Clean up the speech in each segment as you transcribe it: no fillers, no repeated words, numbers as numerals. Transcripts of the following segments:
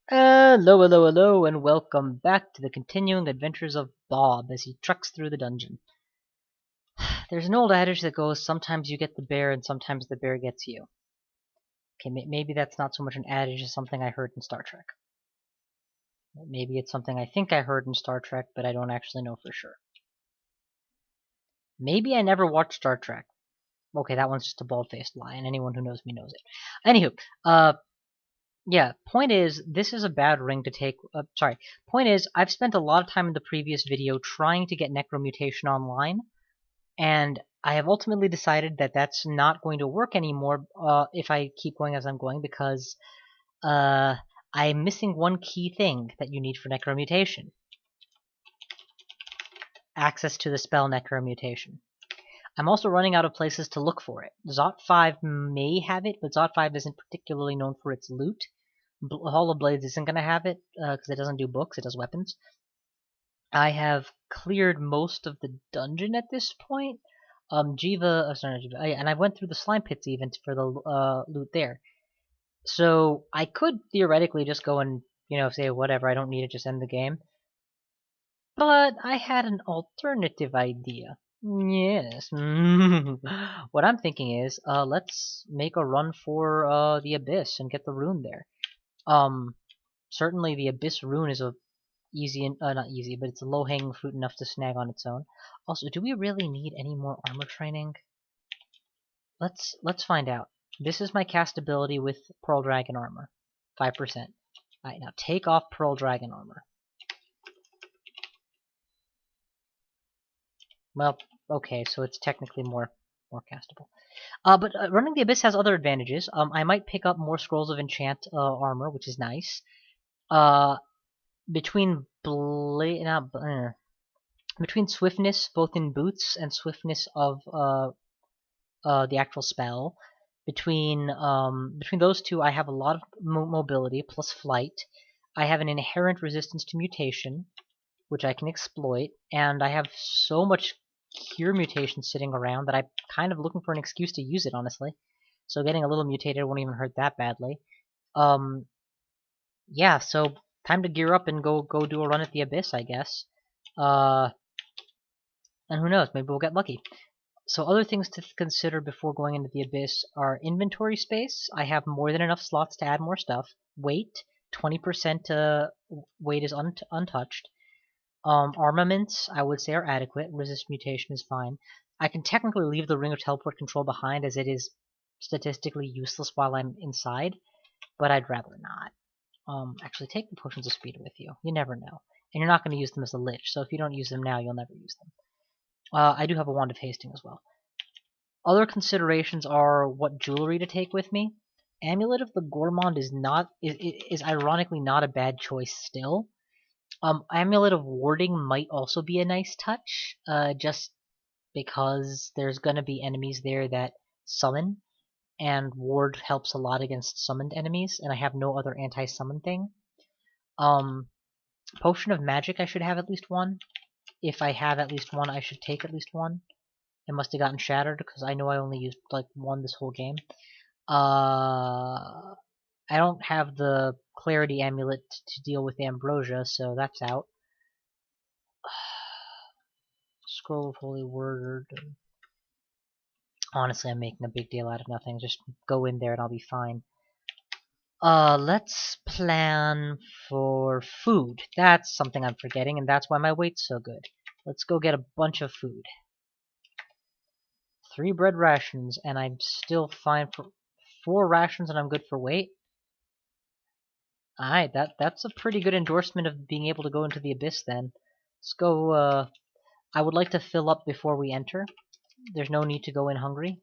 Hello, hello, hello, and welcome back to the continuing adventures of Bob as he trucks through the dungeon. There's an old adage that goes, sometimes you get the bear and sometimes the bear gets you. Okay, maybe that's not so much an adage as something I heard in Star Trek. Maybe it's something I think I heard in Star Trek, but I don't actually know for sure. Maybe I never watched Star Trek. Okay, that one's just a bald-faced lie, and anyone who knows me knows it. Anywho, yeah, point is, this is a bad ring to take. Point is, I've spent a lot of time in the previous video trying to get Necromutation online, and I have ultimately decided that that's not going to work anymore if I keep going as I'm going, because I'm missing one key thing that you need for Necromutation. Access to the spell Necromutation. I'm also running out of places to look for it. Zot 5 may have it, but Zot 5 isn't particularly known for its loot. Hall of Blades isn't going to have it, because it doesn't do books, it does weapons. I have cleared most of the dungeon at this point. And I went through the Slime Pits even for the loot there. So I could theoretically just go and, say whatever, I don't need it, just end the game. But I had an alternative idea. Yes. What I'm thinking is, let's make a run for the Abyss and get the rune there. Certainly the Abyss rune is a not easy, but it's a low-hanging fruit enough to snag on its own. Also, do we really need any more armor training? Let's find out. This is my cast ability with Pearl Dragon armor, 5%. Alright, now take off Pearl Dragon armor. Well, okay, so it's technically more castable. But running the Abyss has other advantages. I might pick up more Scrolls of Enchant armor, which is nice. Between swiftness, both in boots, and swiftness of the actual spell, between those two, I have a lot of mobility plus flight. I have an inherent resistance to mutation, which I can exploit, and I have so much cure mutation sitting around that I'm kind of looking for an excuse to use it, honestly. So getting a little mutated won't even hurt that badly. Yeah, so time to gear up and go do a run at the Abyss, I guess. And who knows, maybe we'll get lucky. So other things to consider before going into the Abyss are inventory space. I have more than enough slots to add more stuff. Weight, 20% weight is untouched. Armaments, I would say, are adequate. Resist mutation is fine. I can technically leave the Ring of Teleport Control behind, as it is statistically useless while I'm inside, but I'd rather not. Actually, take the Potions of Speed with you. You never know. And you're not going to use them as a Lich, so if you don't use them now, you'll never use them. I do have a Wand of Hasting as well. Other considerations are what jewelry to take with me. Amulet of the Gourmand is ironically not a bad choice still. Amulet of Warding might also be a nice touch, just because there's gonna be enemies there that summon, and Ward helps a lot against summoned enemies, and I have no other anti-summon thing. Potion of Magic I should have at least one. If I have at least one, I should take at least one. It must have gotten shattered, because I know I only used, like, one this whole game. I don't have the Clarity Amulet to deal with Ambrosia, so that's out. Scroll of Holy Word. Honestly, I'm making a big deal out of nothing. Just go in there and I'll be fine. Let's plan for food. That's something I'm forgetting, and that's why my weight's so good. Let's go get a bunch of food. 3 bread rations, and I'm still fine for 4 rations, and I'm good for weight. Alright, that's a pretty good endorsement of being able to go into the Abyss then. Let's go, I would like to fill up before we enter. There's no need to go in hungry.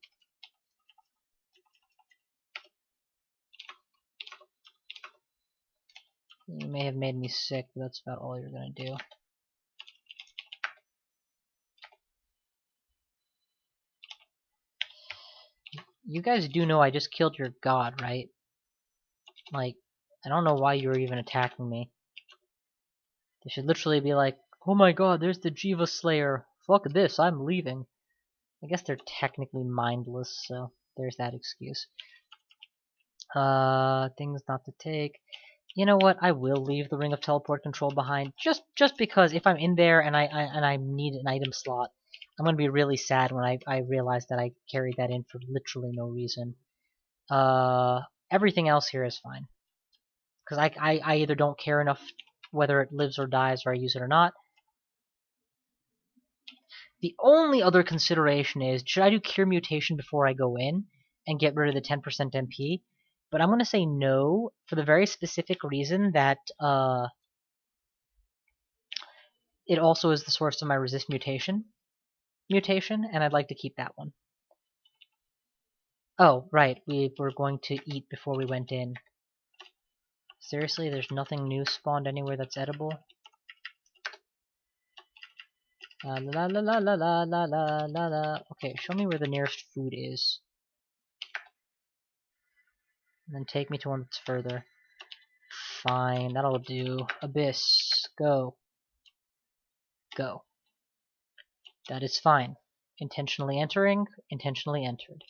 You may have made me sick, but that's about all you're gonna do. You guys do know I just killed your god, right? Like, I don't know why you were even attacking me. They should literally be like, oh my god, there's the Jiva Slayer. Fuck this, I'm leaving. I guess they're technically mindless, so there's that excuse. Things not to take. You know what? I will leave the Ring of Teleport Control behind, just because if I'm in there and I need an item slot, I'm gonna be really sad when I realize that I carried that in for literally no reason. Everything else here is fine, because I either don't care enough whether it lives or dies or I use it or not. The only other consideration is, should I do Cure Mutation before I go in and get rid of the 10% MP? But I'm going to say no for the very specific reason that it also is the source of my Resist mutation, and I'd like to keep that one. Oh, right, we were going to eat before we went in. Seriously, there's nothing new spawned anywhere that's edible? La la la la la la la la la la. Okay, show me where the nearest food is. And then take me to one that's further. Fine, that'll do. Abyss, go. Go. That is fine. Intentionally entering, intentionally entered.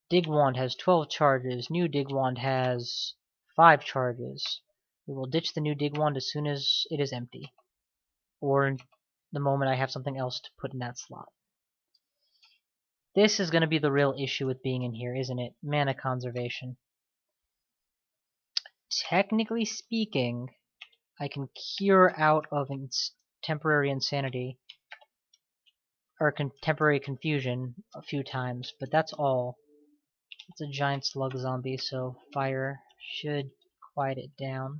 Dig Wand has 12 charges. New Dig Wand has 5 charges. We will ditch the new Dig Wand as soon as it is empty. Or the moment I have something else to put in that slot. This is going to be the real issue with being in here, isn't it? Mana conservation. Technically speaking, I can cure out of temporary insanity or temporary confusion a few times, but that's all. It's a giant slug zombie, so fire should quiet it down.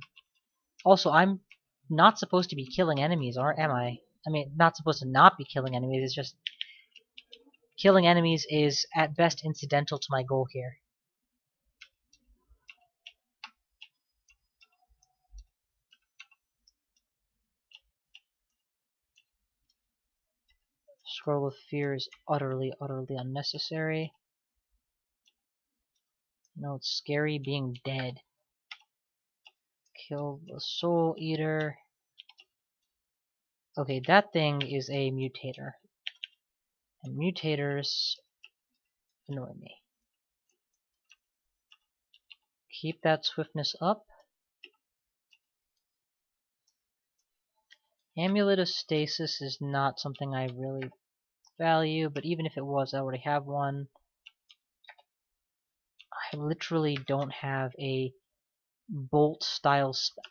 Also, I'm not supposed to be killing enemies, or am I? I mean, not supposed to not be killing enemies, it's just killing enemies is at best incidental to my goal here. Scroll of Fear is utterly, utterly unnecessary. No, it's scary being dead. Kill the Soul Eater. Okay, that thing is a mutator. And mutators annoy me. Keep that swiftness up. Amulet of Stasis is not something I really value, but even if it was, I already have one. I literally don't have a bolt style spell.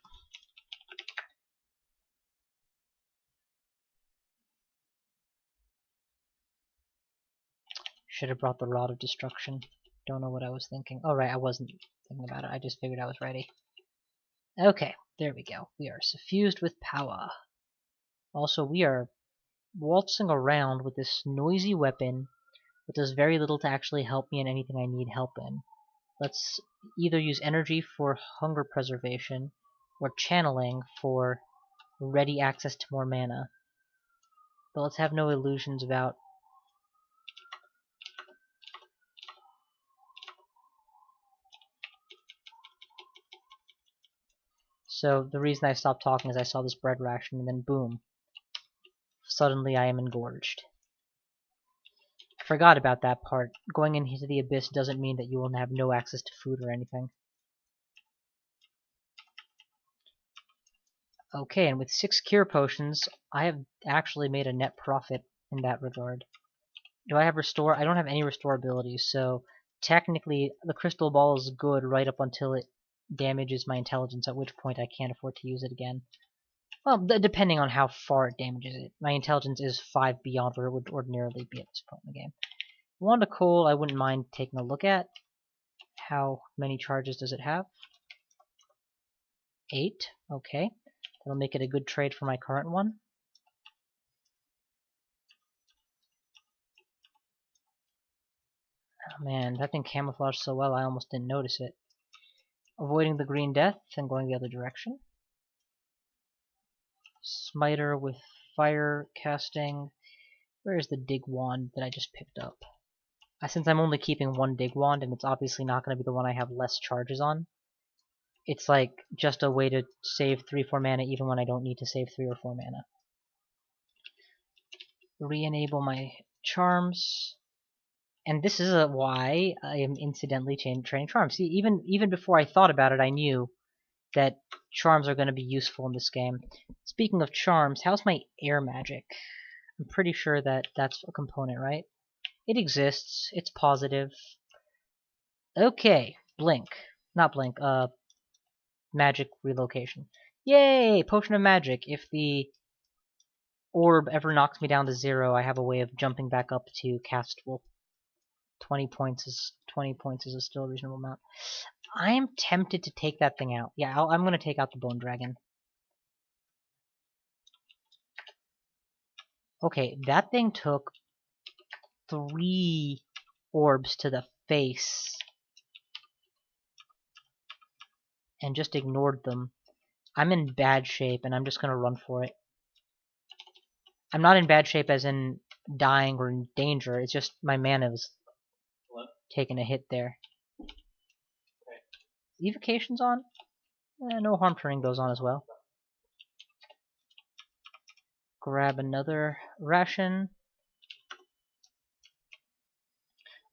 Should have brought the Rod of Destruction. Don't know what I was thinking. Oh right, I wasn't thinking about it. I just figured I was ready. Okay, there we go. We are suffused with power. Also, we are waltzing around with this noisy weapon that does very little to actually help me in anything I need help in. Let's either use energy for hunger preservation or channeling for ready access to more mana. But let's have no illusions about So the reason I stopped talking is I saw this bread ration and then boom, suddenly I am engorged. I forgot about that part. Going into the Abyss doesn't mean that you will have no access to food or anything. Okay, and with 6 cure potions, I have actually made a net profit in that regard. Do I have restore? I don't have any restore abilities, so technically the crystal ball is good right up until it damages my intelligence, at which point I can't afford to use it again. Well, depending on how far it damages it. My intelligence is 5 beyond where it would ordinarily be at this point in the game. Wand of Coal, I wouldn't mind taking a look at. How many charges does it have? 8. Okay. That'll make it a good trade for my current one. Oh man, that thing camouflaged so well I almost didn't notice it. Avoiding the green death and going the other direction. Smiter with fire casting. Where is the dig wand that I just picked up? Since I'm only keeping one dig wand and it's obviously not going to be the one I have less charges on, it's like just a way to save 3-4 mana even when I don't need to save 3 or 4 mana. Re-enable my charms. And this is why I am incidentally training charms. See, even before I thought about it, I knew that charms are going to be useful in this game. Speaking of charms, how's my air magic? I'm pretty sure that that's a component, right? It exists. It's positive. Okay, blink. Not blink, magic relocation. Yay! Potion of magic. If the orb ever knocks me down to 0, I have a way of jumping back up to castable. 20 points is still a reasonable amount. I am tempted to take that thing out. Yeah, I'm going to take out the bone dragon. Okay, that thing took 3 orbs to the face and just ignored them. I'm in bad shape, and I'm just going to run for it. I'm not in bad shape as in dying or in danger. It's just my mana was taking a hit there. Evocation's on? No harm turning goes on as well. Grab another ration.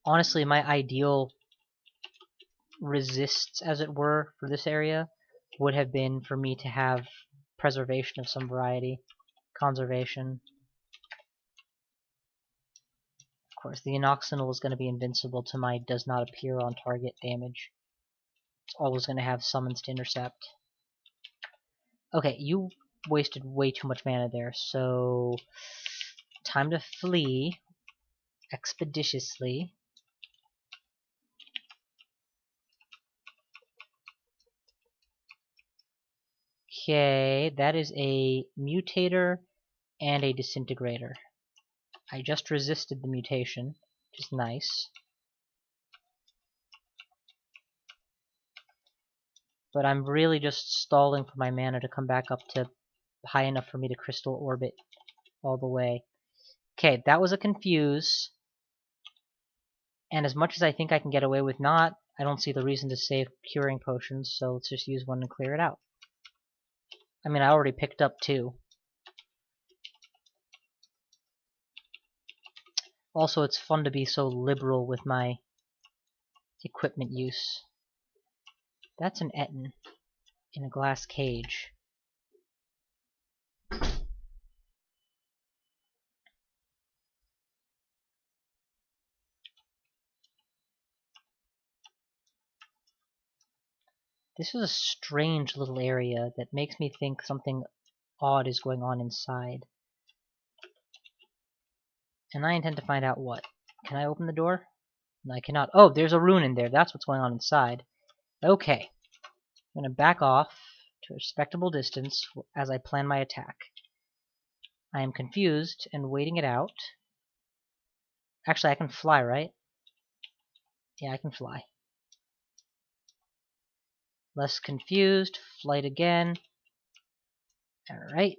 Honestly, my ideal resists, as it were, for this area would have been for me to have preservation of some variety. Conservation. Of course, the Inoxinal is going to be invincible to my does not appear on target damage. It's always going to have summons to intercept. Okay, you wasted way too much mana there, so time to flee expeditiously. Okay, that is a mutator and a disintegrator. I just resisted the mutation, which is nice. But I'm really just stalling for my mana to come back up to high enough for me to crystal orbit all the way. Okay, that was a confuse. And as much as I think I can get away with not, I don't see the reason to save curing potions, so let's just use one and clear it out. I mean, I already picked up 2. Also, it's fun to be so liberal with my equipment use. That's an Etten in a glass cage. This is a strange little area that makes me think something odd is going on inside. And I intend to find out what. Can I open the door? No, I cannot. Oh, there's a rune in there. That's what's going on inside. Okay. I'm going to back off to a respectable distance as I plan my attack. I am confused and waiting it out. Actually, I can fly, right? Yeah, I can fly. Less confused. Flight again. Alright.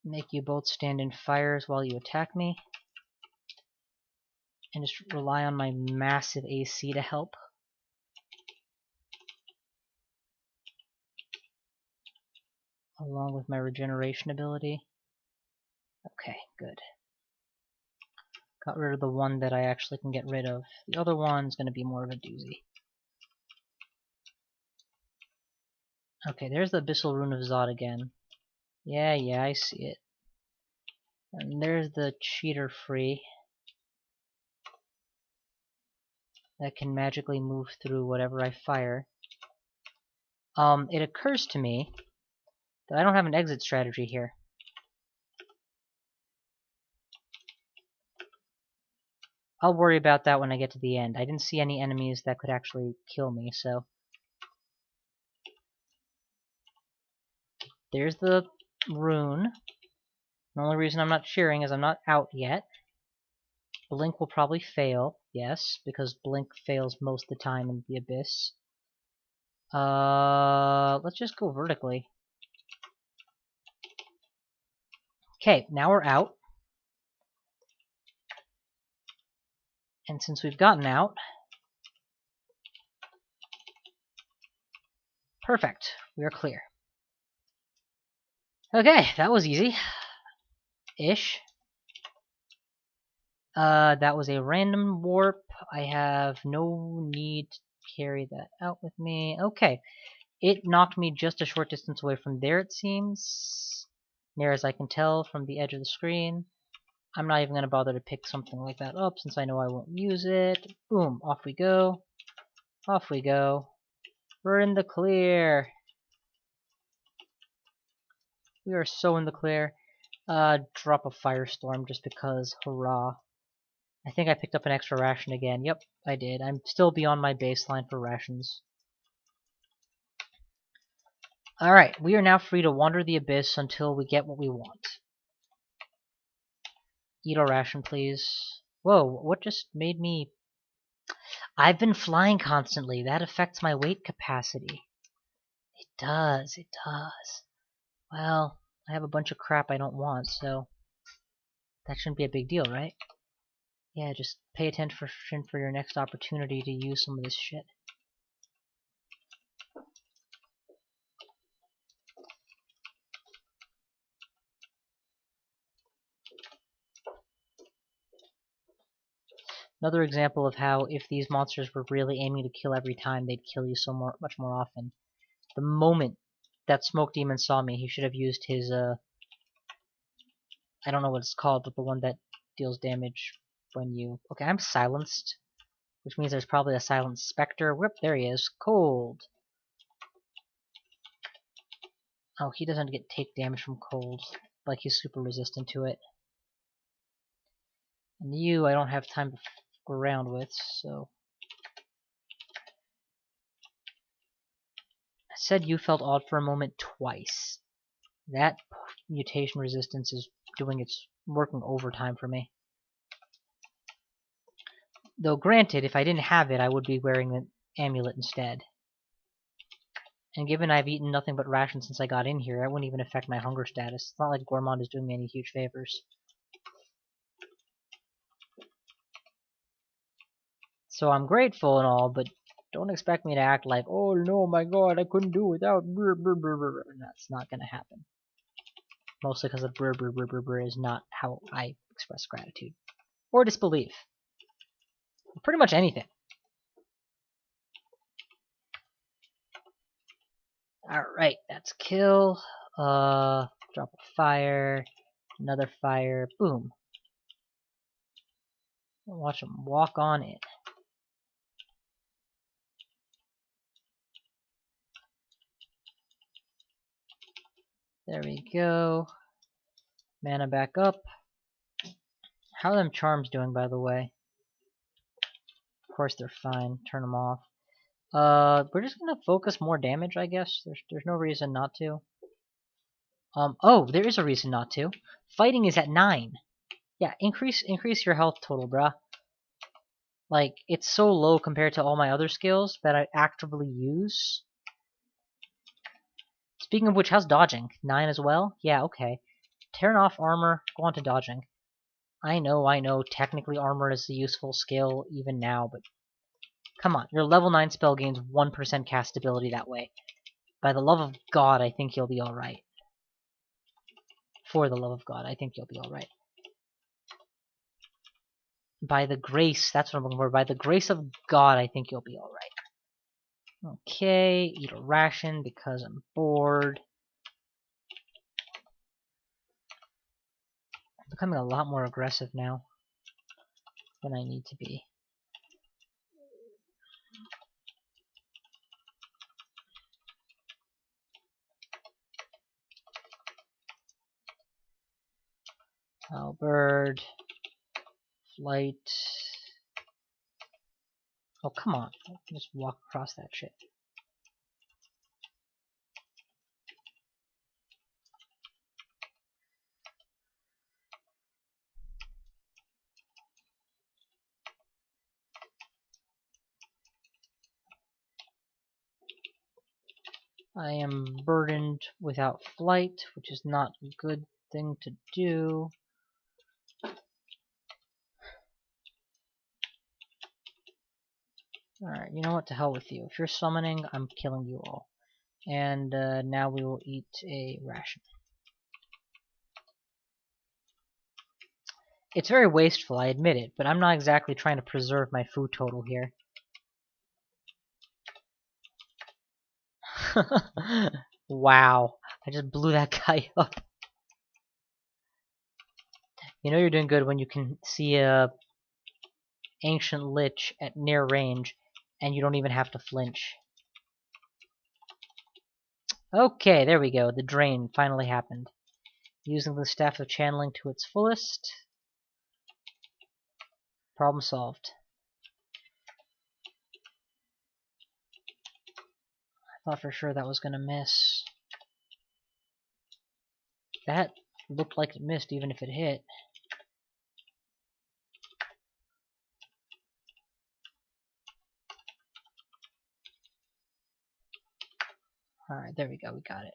Make you both stand in fires while you attack me. And just rely on my massive AC to help. Along with my regeneration ability. Okay, good. Got rid of the one that I actually can get rid of. The other one's going to be more of a doozy. Okay, there's the Abyssal Rune of Zod again. Yeah, I see it. And there's the cheater free. That can magically move through whatever I fire. It occurs to me that I don't have an exit strategy here. I'll worry about that when I get to the end. I didn't see any enemies that could actually kill me, so... There's the rune. The only reason I'm not cheering is I'm not out yet. Blink will probably fail, yes, because Blink fails most of the time in the Abyss. Let's just go vertically. Okay, now we're out. And since we've gotten out... Perfect, we are clear. Okay, that was easy. Ish. That was a random warp. I have no need carry that out with me. Okay. It knocked me just a short distance away from there, it seems. Near as I can tell from the edge of the screen. I'm not even going to bother to pick something like that up since I know I won't use it. Boom, off we go. Off we go. We're in the clear. We are so in the clear. Drop a firestorm just because, hurrah. I think I picked up an extra ration again. Yep, I did. I'm still beyond my baseline for rations. Alright, we are now free to wander the abyss until we get what we want. Eat a ration, please. Whoa, what just made me... I've been flying constantly. That affects my weight capacity. It does, it does. Well, I have a bunch of crap I don't want, so... that shouldn't be a big deal, right? Yeah, just pay attention for your next opportunity to use some of this shit. Another example of how if these monsters were really aiming to kill every time, they'd kill you much more often. The moment that Smoke Demon saw me, he should have used his, I don't know what it's called, but the one that deals damage when you... Okay, I'm silenced, which means there's probably a silent specter. Whoop, there he is. Cold. Oh, he doesn't take damage from cold, like he's super resistant to it. And you, I don't have time to f around with, so... I said you felt odd for a moment twice. That mutation resistance is working overtime for me. Though granted, if I didn't have it, I would be wearing the amulet instead. And given I've eaten nothing but rations since I got in here, it wouldn't even affect my hunger status. It's not like Gourmand is doing me any huge favors. So I'm grateful and all, but don't expect me to act like, oh no, my god, I couldn't do without brr, brr, brr, brr. That's not gonna happen. Mostly because the brr, brr, brr, brr, brr is not how I express gratitude. Or disbelief. Pretty much anything. Alright, that's kill. Drop a fire. Another fire. Boom. Watch him walk on it. There we go. Mana back up. How are them charms doing, by the way? Of course they're fine. Turn them off. We're just gonna focus more damage, I guess. There's no reason not to. Oh, there is a reason not to. Fighting is at 9. Yeah, increase your health total, bruh. Like, it's so low compared to all my other skills that I actively use. Speaking of which, how's dodging? 9 as well? Yeah, okay. Turn off armor, go on to dodging. I know, technically armor is a useful skill even now, but come on, your level 9 spell gains 1% castability that way. By the love of God, I think you'll be alright. For the love of God, I think you'll be alright. By the grace, that's what I'm looking for. By the grace of God, I think you'll be alright. Okay, eat a ration because I'm bored. I'm becoming a lot more aggressive now than I need to be. Bird. Flight. Oh, come on. Just walk across that shit. I am burdened without flight, which is not a good thing to do. Alright, you know what? To hell with you. If you're summoning, I'm killing you all. And now we will eat a ration. It's very wasteful, I admit it, but I'm not exactly trying to preserve my food total here. Wow. I just blew that guy up. You know you're doing good when you can see a ancient lich at near range and you don't even have to flinch. Okay, there we go. The drain finally happened. Using the Staff of Channeling to its fullest. Problem solved. I thought for sure that was gonna miss. That looked like it missed even if it hit. Alright, there we go, we got it.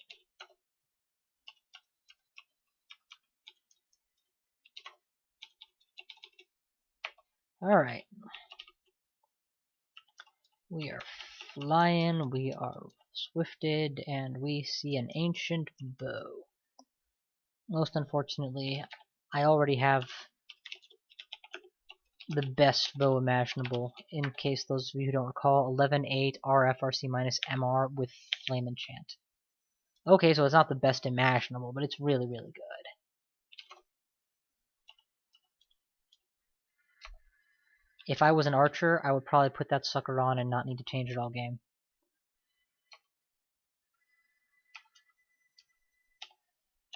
Alright. We are flying, we are swifted, and we see an ancient bow. Most unfortunately, I already have the best bow imaginable. In case those of you who don't recall, 11-8 RFRC-MR with Flame Enchant. Okay, so it's not the best imaginable, but it's really, really good. If I was an archer, I would probably put that sucker on and not need to change it all game.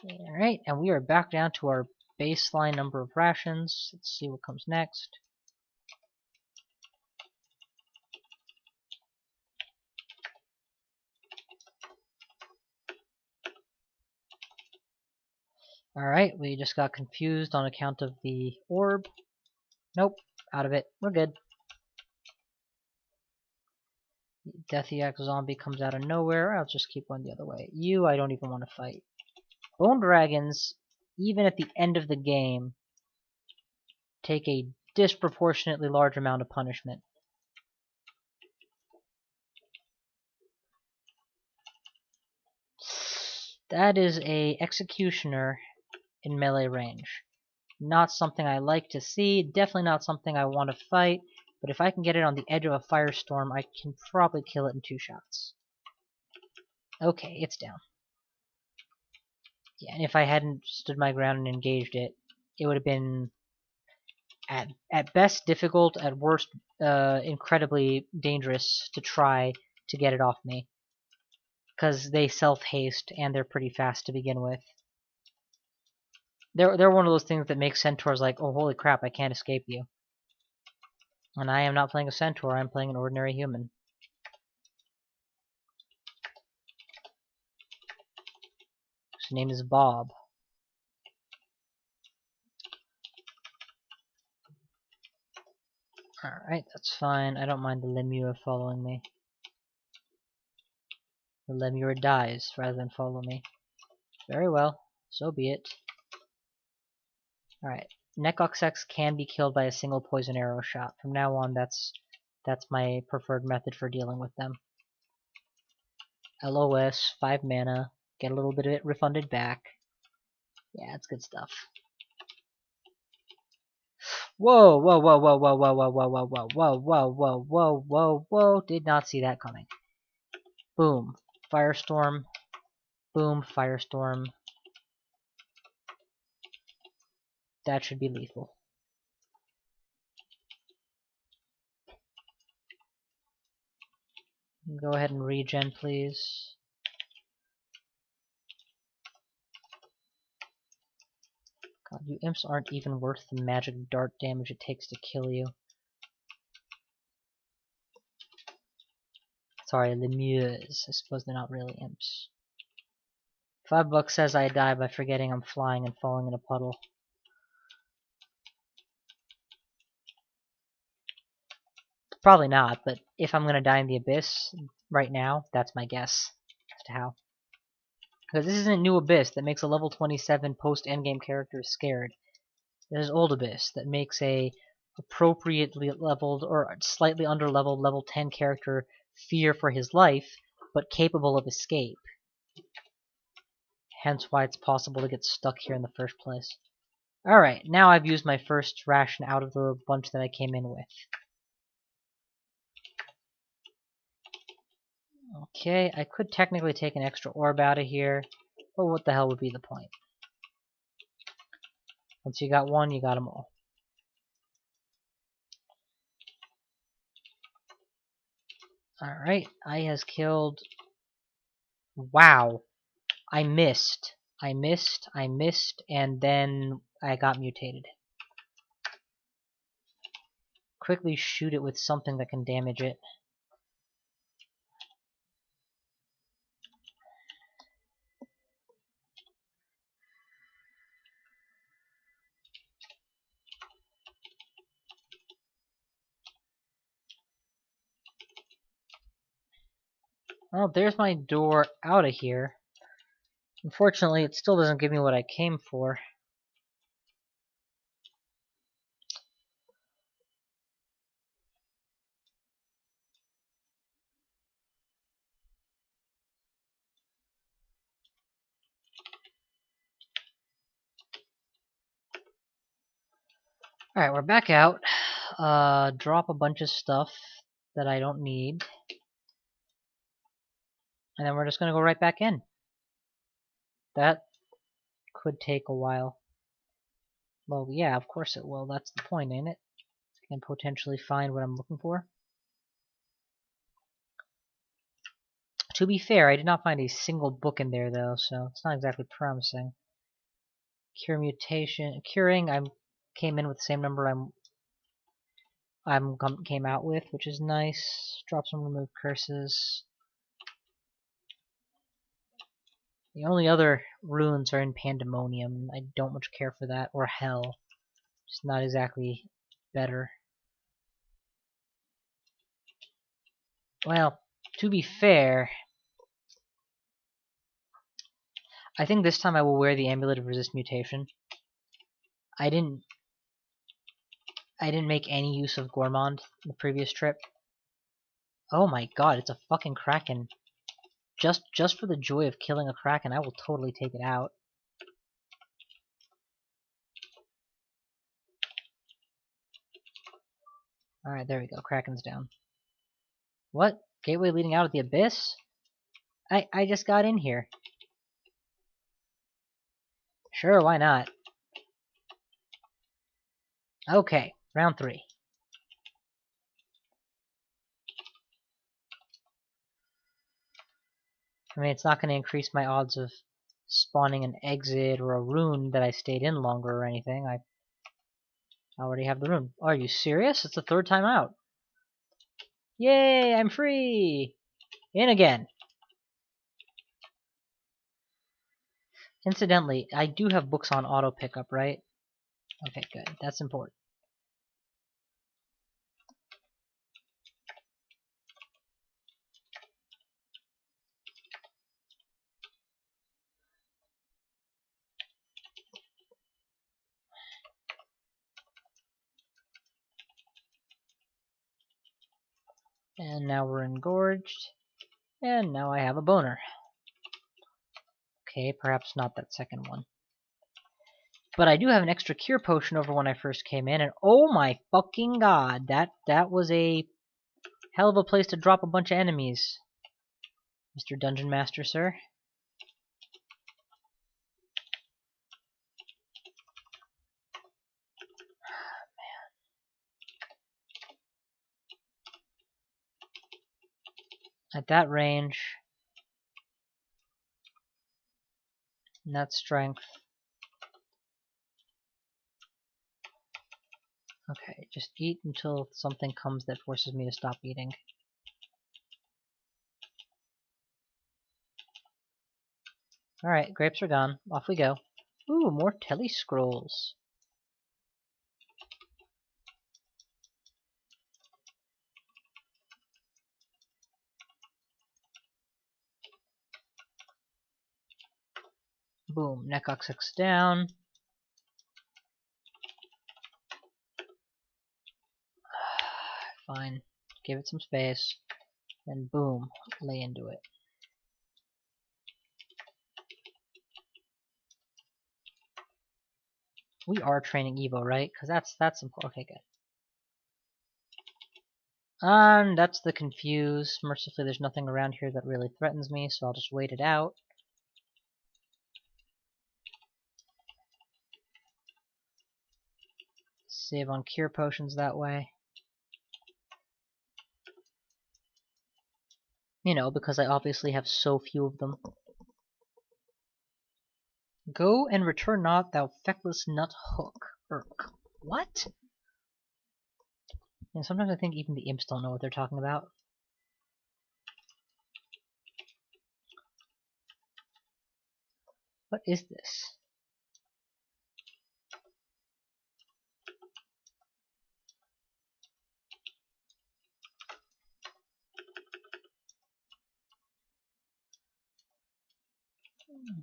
Alright, and we are back down to our baseline number of rations. Let's see what comes next. Alright, we just got confused on account of the orb. Nope, out of it. We're good. Deathiac zombie comes out of nowhere. I'll just keep going the other way. You, I don't even want to fight. Bone dragons, even at the end of the game, take a disproportionately large amount of punishment. That is a executioner in melee range. Not something I like to see, definitely not something I want to fight, but if I can get it on the edge of a firestorm, I can probably kill it in 2 shots. Okay, it's down. Yeah, and if I hadn't stood my ground and engaged it, it would have been at best difficult, at worst incredibly dangerous to try to get it off me. Because they self-haste and they're pretty fast to begin with. They're one of those things that make centaurs like, oh holy crap, I can't escape you. And I am not playing a centaur, I'm playing an ordinary human. His name is Bob. Alright, that's fine. I don't mind the lemure following me. The lemure dies rather than follow me. Very well, so be it. Alright, Nekoxex can be killed by a single poison arrow shot. From now on, that's my preferred method for dealing with them. LOS, 5 mana, get a little bit of it refunded back. Yeah, it's good stuff. Whoa, whoa, whoa, whoa, whoa, whoa, whoa, whoa, whoa, whoa, whoa, whoa, whoa, whoa, whoa, whoa, did not see that coming. Boom, firestorm, boom, firestorm. That should be lethal. Go ahead and regen, please. God, you imps aren't even worth the magic dart damage it takes to kill you. Sorry, lemures. I suppose they're not really imps. $5 says I die by forgetting I'm flying and falling in a puddle. Probably not, but if I'm gonna die in the abyss right now, that's my guess as to how. Because this isn't new abyss that makes a level 27 post-endgame character scared. This is old abyss that makes a appropriately leveled or slightly under-leveled level 10 character fear for his life, but capable of escape. Hence why it's possible to get stuck here in the first place. Alright, now I've used my first ration out of the bunch that I came in with. Okay, I could technically take an extra orb out of here, but what the hell would be the point? Once you got one, you got them all. Alright, I has killed... Wow! I missed, and then I got mutated. Quickly shoot it with something that can damage it. Well, there's my door out of here. Unfortunately, it still doesn't give me what I came for. Alright, we're back out. Drop a bunch of stuff that I don't need. And then we're just gonna go right back in. That could take a while. Well, yeah, of course it will. That's the point, ain't it? I can potentially find what I'm looking for. To be fair, I did not find a single book in there, though, so it's not exactly promising. Cure mutation. Curing, I came in with the same number came out with, which is nice. Drop some remove curses. The only other runes are in Pandemonium. I don't much care for that. Or Hell. It's not exactly better. Well, to be fair, I think this time I will wear the Amulet of Resist Mutation. I didn't make any use of Gourmand the previous trip. Oh my god, it's a fucking Kraken. Just for the joy of killing a Kraken, I will totally take it out. Alright, there we go. Kraken's down. What? Gateway leading out of the Abyss? I just got in here. Sure, why not? Okay, round 3. I mean, it's not going to increase my odds of spawning an exit or a rune that I stayed in longer or anything. I already have the rune. Are you serious? It's the 3rd time out. Yay, I'm free! In again. Incidentally, I do have books on auto pickup, right? Okay, good. That's important. And now we're engorged. And now I have a boner. Okay, perhaps not that second one. But I do have an extra cure potion over when I first came in, and oh my fucking god, that was a hell of a place to drop a bunch of enemies. Mr. Dungeon Master, sir. At that range, and that strength. Okay, just eat until something comes that forces me to stop eating. Alright, grapes are gone. Off we go. Ooh, more telly scrolls. Boom, Necoxx down. Fine. Give it some space. And boom, lay into it. We are training Evo, right? Because that's important. Okay, good. And that's the confuse. Mercifully, there's nothing around here that really threatens me, so I'll just wait it out. Save on cure potions that way. You know, because I obviously have so few of them. Go and return not, thou feckless nut hook. Irk. What? And sometimes I think even the imps don't know what they're talking about. What is this?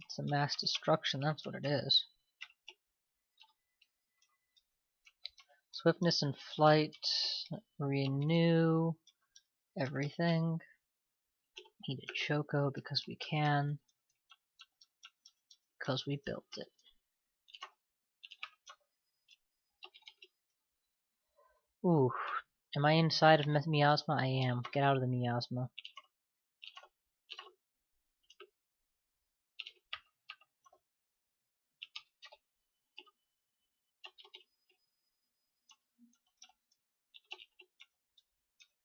It's a mass destruction, that's what it is. Swiftness and flight. Renew everything. Need a choco because we can. Because we built it. Ooh. Am I inside of miasma? I am. Get out of the miasma.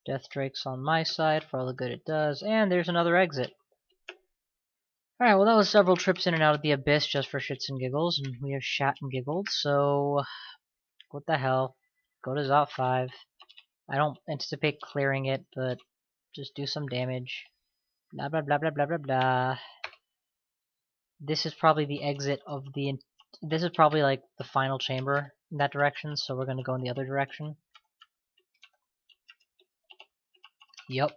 Death Drake's on my side for all the good it does, and there's another exit. Alright, well that was several trips in and out of the abyss just for shits and giggles, and we have shat and giggled, so what the hell. Go to Zot 5. I don't anticipate clearing it, but just do some damage. Blah blah blah blah blah blah blah. This is probably the exit of the... This is probably like the final chamber in that direction, so we're gonna go in the other direction. Yup.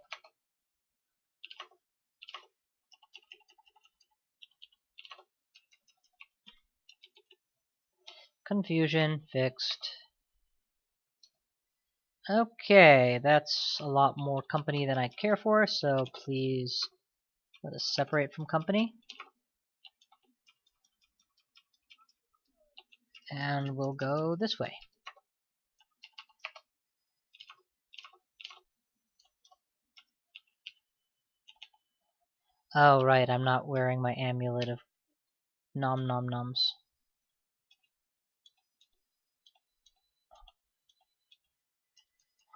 Confusion fixed. Okay, that's a lot more company than I care for, so please let us separate from company. And we'll go this way. Oh right, I'm not wearing my amulet of nom nom noms.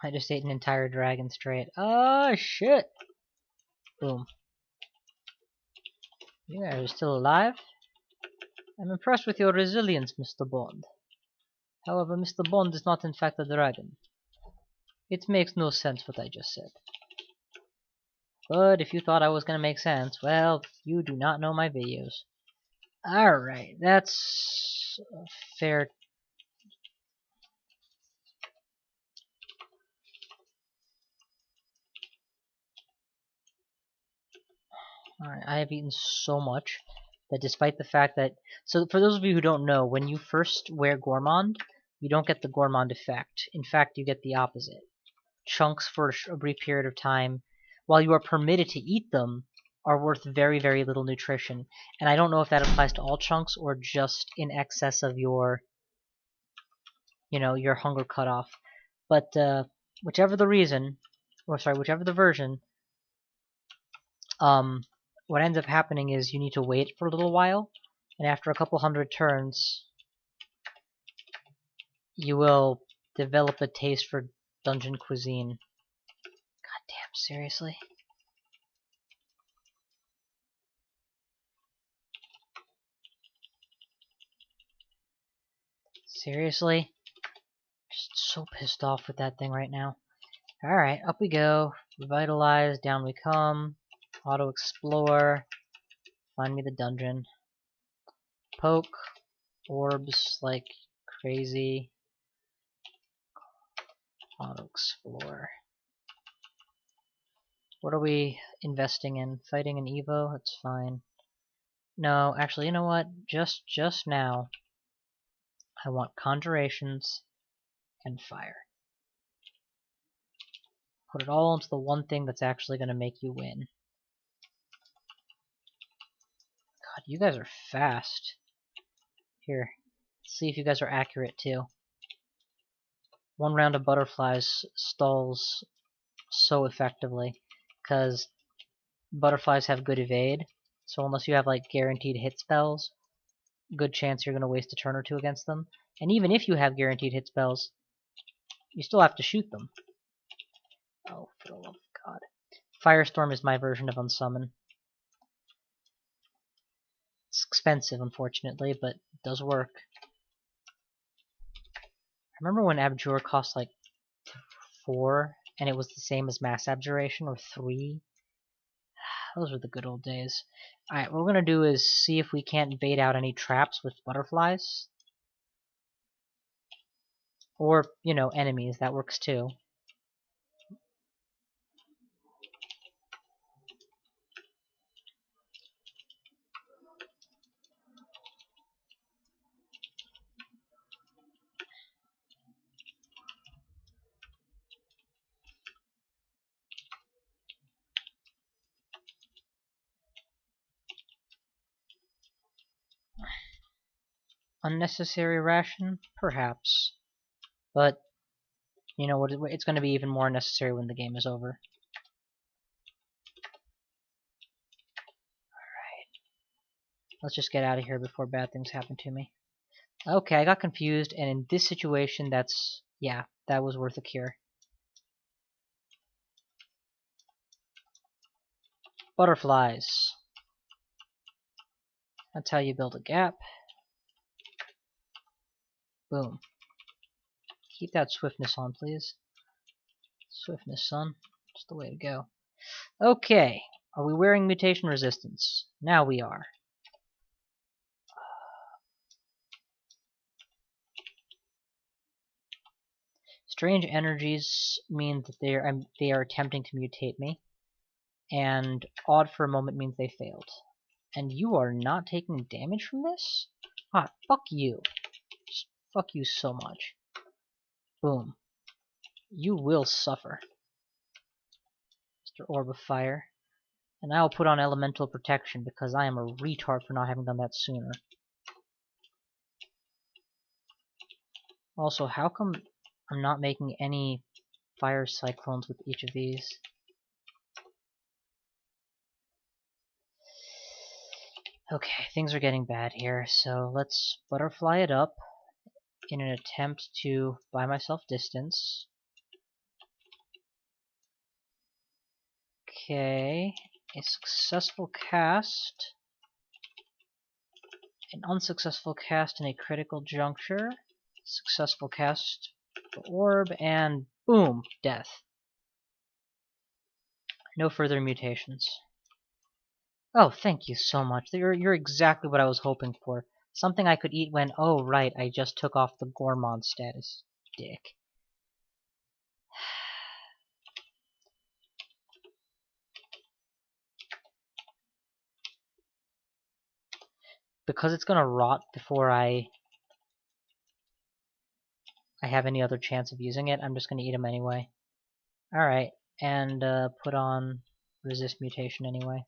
I just ate an entire dragon straight. Oh shit! Boom. You guys are still alive? I'm impressed with your resilience, Mr. Bond. However, Mr. Bond is not in fact a dragon. It makes no sense what I just said. But if you thought I was gonna make sense, well, you do not know my videos. Alright, that's fair. Alright, I have eaten so much that despite the fact that... So for those of you who don't know, when you first wear Gourmand, you don't get the Gourmand effect. In fact, you get the opposite. Chunks for a brief period of time, while you are permitted to eat them, are worth very, very little nutrition. And I don't know if that applies to all chunks or just in excess of your, you know, your hunger cutoff. But whichever the reason, or sorry, whichever the version, what ends up happening is you need to wait for a little while, and after a couple hundred turns, you will develop a taste for dungeon cuisine. God damn, seriously? Seriously? Just so pissed off with that thing right now. Alright, up we go. Revitalize, down we come. Auto explore. Find me the dungeon. Poke. Orbs like crazy. Auto explore. What are we investing in? Fighting an Evo? That's fine. No, actually, you know what? Just now, I want conjurations and fire. Put it all into the one thing that's actually going to make you win. God, you guys are fast. Here, let's see if you guys are accurate too. One round of butterflies stalls so effectively, because butterflies have good evade, so unless you have like guaranteed hit spells, good chance you're going to waste a turn or two against them. And even if you have guaranteed hit spells, you still have to shoot them. Oh, for the love of God. Firestorm is my version of Unsummon. It's expensive, unfortunately, but it does work. I remember when Abjure cost like 4, and it was the same as Mass Abjuration, or 3. Those were the good old days. Alright, what we're going to do is see if we can't bait out any traps with butterflies. Or, you know, enemies. That works too. Unnecessary ration? Perhaps. But, you know what, it's going to be even more necessary when the game is over. Alright. Let's just get out of here before bad things happen to me. Okay, I got confused, and in this situation, that's... yeah, that was worth a cure. Butterflies. That's how you build a gap. Boom. Keep that swiftness on, please. Swiftness, son. That's the way to go. Okay. Are we wearing mutation resistance? Now we are. Strange energies mean that they are attempting to mutate me. And odd for a moment means they failed. And you are not taking damage from this? Ah, fuck you. Just fuck you so much. Boom. You will suffer, Mr. Orb of Fire. And I will put on Elemental Protection because I am a retard for not having done that sooner. Also, how come I'm not making any Fire Cyclones with each of these? Okay, things are getting bad here, so let's butterfly it up in an attempt to buy myself distance. Okay, a successful cast, an unsuccessful cast in a critical juncture, successful cast the orb, and boom, death. No further mutations. Oh, thank you so much. You're exactly what I was hoping for. Something I could eat when, oh right, I just took off the gourmand status. Dick. Because it's gonna rot before I have any other chance of using it, I'm just gonna eat them anyway. Alright, and put on resist mutation anyway.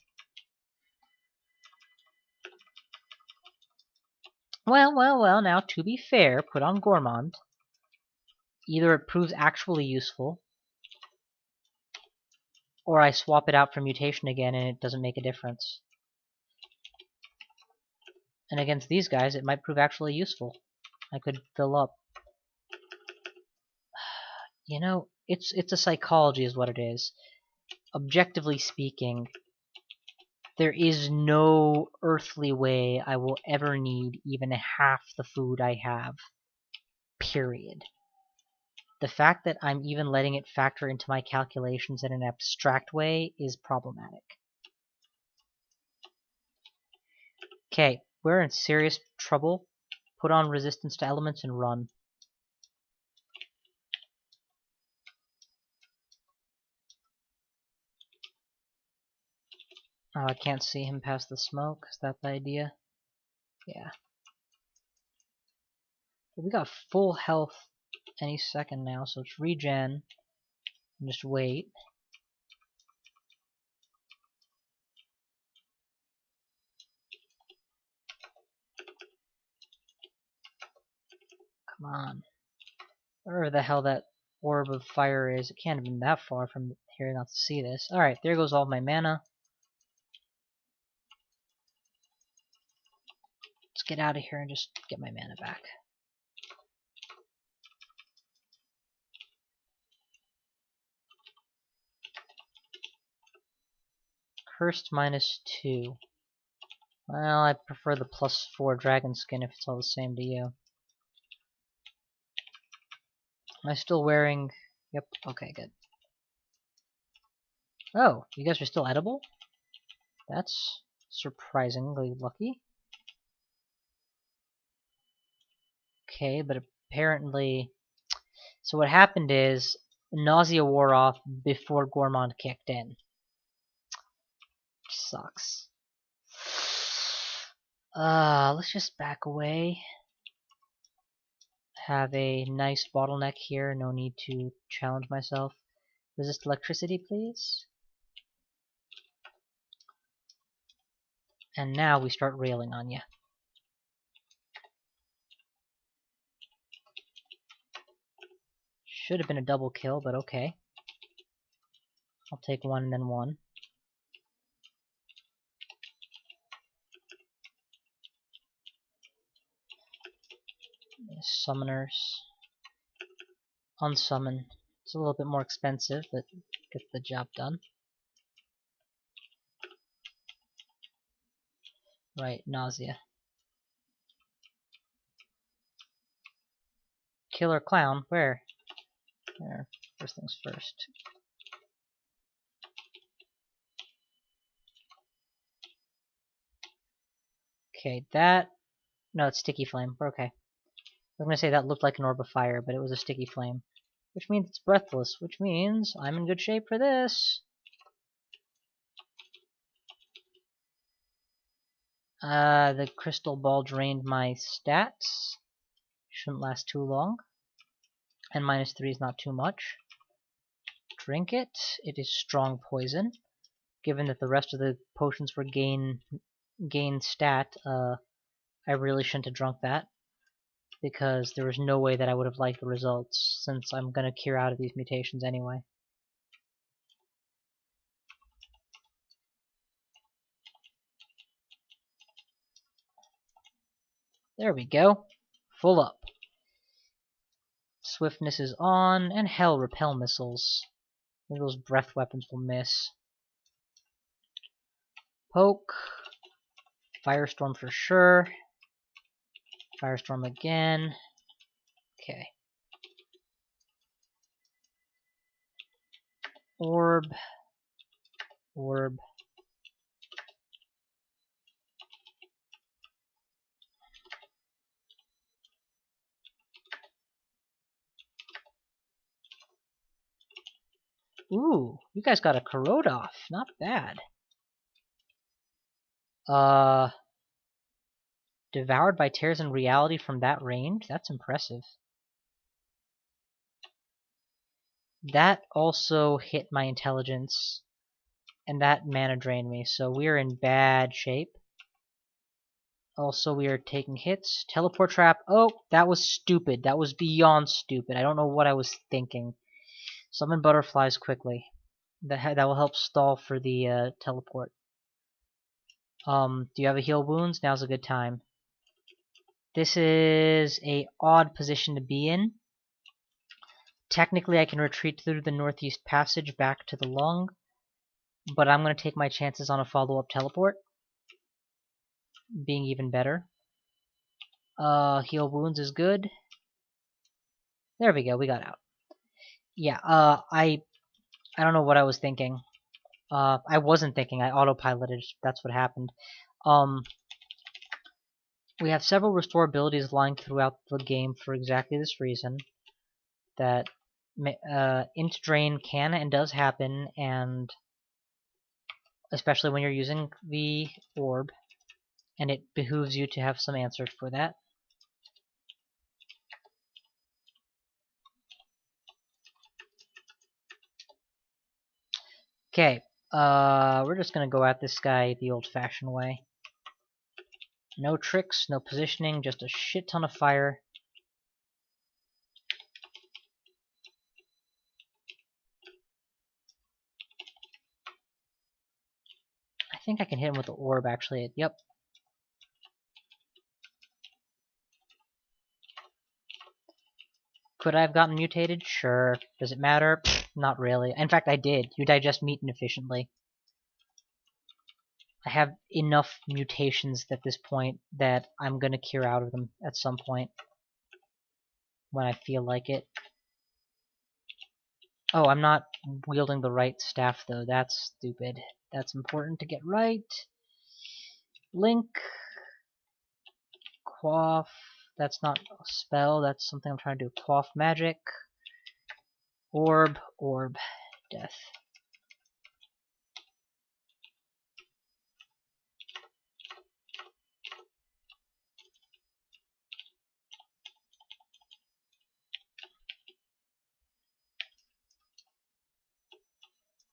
Well, now to be fair, put on gourmand. Either it proves actually useful, or I swap it out for mutation again and it doesn't make a difference. And against these guys, it might prove actually useful. I could fill up. You know, it's a psychology is what it is. Objectively speaking, there is no earthly way I will ever need even half the food I have. Period. The fact that I'm even letting it factor into my calculations in an abstract way is problematic. Okay, we're in serious trouble. Put on resistance to elements and run. Oh, I can't see him past the smoke. Is that the idea? Yeah. We got full health any second now, so it's regen. And just wait. Come on. Wherever the hell that orb of fire is, it can't have been that far from here not to see this. Alright, there goes all my mana. Let's get out of here and just get my mana back. Cursed -2. Well, I prefer the +4 dragon skin if it's all the same to you. Am I still wearing... Yep, okay, good. Oh, you guys are still edible? That's surprisingly lucky. Okay, but apparently... So what happened is, nausea wore off before Gourmand kicked in. Which sucks. Let's just back away. Have a nice bottleneck here, no need to challenge myself. Resist electricity, please. And now we start railing on you. Should have been a double kill, but okay. I'll take one and then one. Summoners. Unsummon. It's a little bit more expensive, but gets the job done. Right, nausea. Killer clown, where? There, first things first. Okay, that... No, it's sticky flame. We're okay. I was going to say that looked like an orb of fire, but it was a sticky flame. Which means it's breathless, which means I'm in good shape for this. The crystal ball drained my stats. Shouldn't last too long. And -3 is not too much. Drink it. It is strong poison. Given that the rest of the potions were gain stat, I really shouldn't have drunk that. Because there was no way that I would have liked the results, since I'm gonna cure out of these mutations anyway. There we go. Full up. Swiftness is on, and hell, repel missiles. Maybe those breath weapons will miss. Poke. Firestorm for sure. Firestorm again. Okay. Orb. Orb. Ooh, you guys got a corrode off. Not bad. Devoured by tears in reality from that range? That's impressive. That also hit my intelligence, and that mana drained me, so we are in bad shape. Also, we are taking hits. Teleport trap. Oh, that was stupid. That was beyond stupid. I don't know what I was thinking. Summon butterflies quickly. That will help stall for the teleport. Do you have a heal wounds? Now's a good time. This is a odd position to be in. Technically, I can retreat through the northeast passage back to the lung, but I'm going to take my chances on a follow-up teleport, being even better. Heal wounds is good. There we go, we got out. Yeah, I don't know what I was thinking. I wasn't thinking, I autopiloted, that's what happened. We have several restore abilities lying throughout the game for exactly this reason. That int drain can and does happen, and especially when you're using the orb, and it behooves you to have some answers for that. Okay, we're just gonna go at this guy the old-fashioned way. No tricks, no positioning, just a shit ton of fire. think I can hit him with the orb, actually. Yep. Could I have gotten mutated? Sure. Does it matter? Pfft, not really. In fact, I did. You digest meat inefficiently. I have enough mutations at this point that I'm gonna cure out of them at some point. When I feel like it. Oh, I'm not wielding the right staff, though. That's stupid. That's important to get right. Link. Quaff. That's not a spell. That's something I'm trying to do. Quaff magic. Orb. Orb. Death.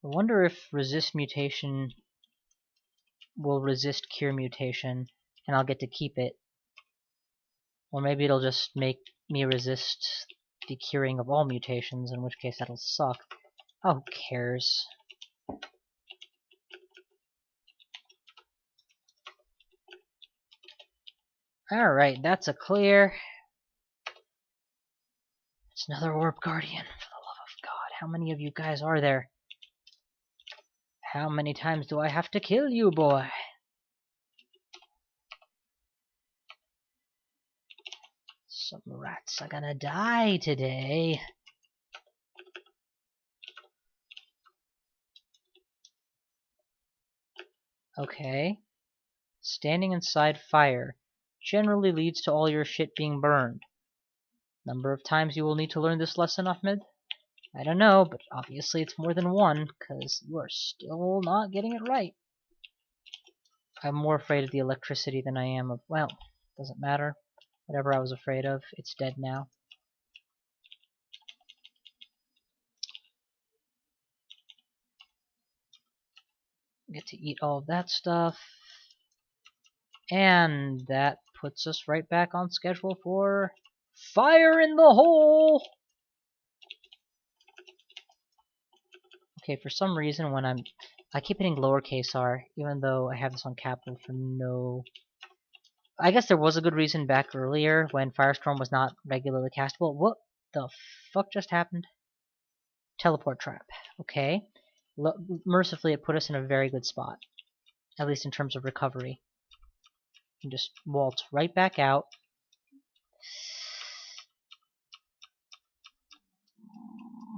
I wonder if resist mutation will resist cure mutation, and I'll get to keep it. Or maybe it'll just make me resist the curing of all mutations, in which case that'll suck. Oh, who cares? Alright, that's a clear. It's another Orb Guardian, for the love of God. How many of you guys are there? How many times do I have to kill you, boy? Some rats are gonna die today. Okay. Standing inside fire generally leads to all your shit being burned. Number of times you will need to learn this lesson, Ahmed? I don't know, but obviously it's more than one, because you are still not getting it right. I'm more afraid of the electricity than I am of, well, doesn't matter. Whatever I was afraid of, it's dead now. Get to eat all of that stuff. And that puts us right back on schedule for fire in the hole! Okay, for some reason when I keep hitting lowercase r, even though I have this on capital for no... I guess there was a good reason back earlier when Firestorm was not regularly castable. What the fuck just happened? Teleport trap. Okay. Mercifully, it put us in a very good spot. At least in terms of recovery. You can just waltz right back out.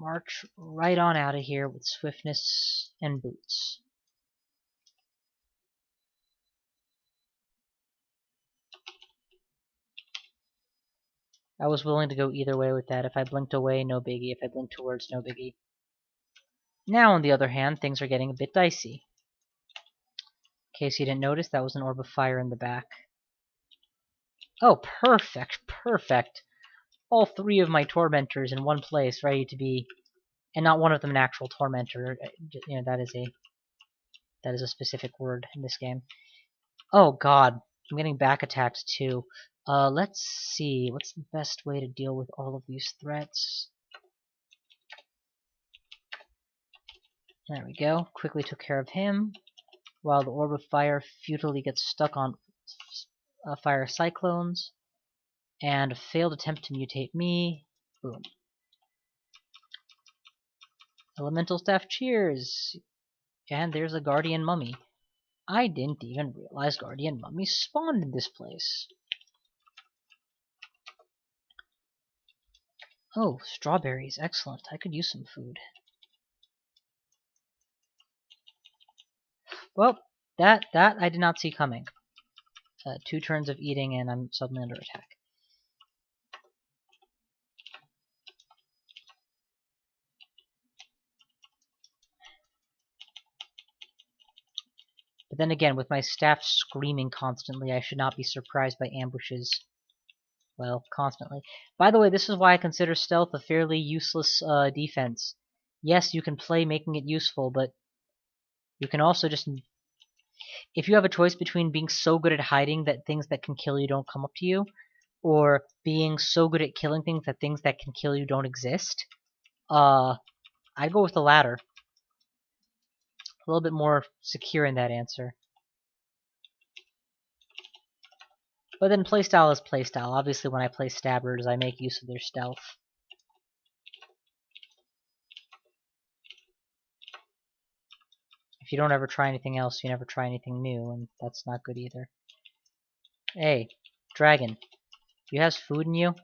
March right on out of here with swiftness and boots. I was willing to go either way with that. If I blinked away, no biggie. If I blinked towards, no biggie. Now, on the other hand, things are getting a bit dicey. In case you didn't notice, that was an orb of fire in the back. Oh, perfect, perfect. All three of my tormentors in one place, ready to be, and not one of them an actual tormentor. You know, that is a specific word in this game. Oh God, I'm getting back attacked too. Let's see, what's the best way to deal with all of these threats? There we go. Quickly took care of him, while the orb of fire futilely gets stuck on fire cyclones, and a failed attempt to mutate me. Boom. Elemental staff, cheers! And there's a guardian mummy. I didn't even realize guardian mummies spawned in this place. Oh, strawberries, excellent. I could use some food. Well, that I did not see coming. 2 turns of eating and I'm suddenly under attack. But then again, with my staff screaming constantly, I should not be surprised by ambushes. Well, constantly. By the way, this is why I consider stealth a fairly useless defense. Yes, you can play making it useful, but you can also just... If you have a choice between being so good at hiding that things that can kill you don't come up to you, or being so good at killing things that things that can kill you don't exist, I'd go with the latter. A little bit more secure in that answer. But then playstyle is playstyle. Obviously, when I play stabbers, I make use of their stealth. If you don't ever try anything else, you never try anything new, and that's not good either. Hey, dragon, you have food in you?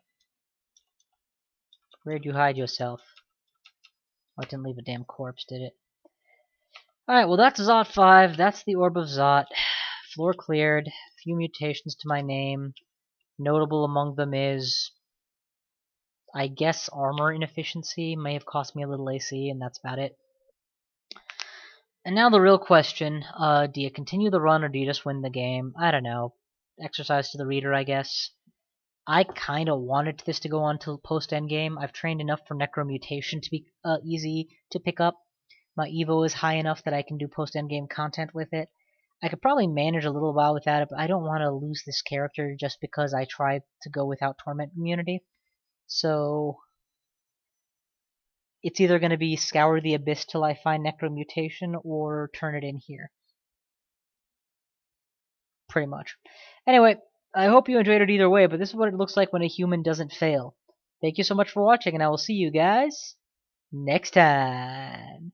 Where'd you hide yourself? Oh, it didn't leave a damn corpse, did it? Alright, well that's Zot 5, that's the Orb of Zot. Floor cleared, few mutations to my name. Notable among them is, I guess, armor inefficiency. May have cost me a little AC, and that's about it. And now the real question, do you continue the run or do you just win the game? I don't know. Exercise to the reader, I guess. I kind of wanted this to go on to post-endgame. I've trained enough for Necromutation to be easy to pick up. My Evo is high enough that I can do post-endgame content with it. I could probably manage a little while without it, but I don't want to lose this character just because I tried to go without Torment immunity. So it's either going to be scour the abyss till I find Necromutation or turn it in here. Pretty much. Anyway, I hope you enjoyed it either way, but this is what it looks like when a human doesn't fail. Thank you so much for watching, and I will see you guys next time.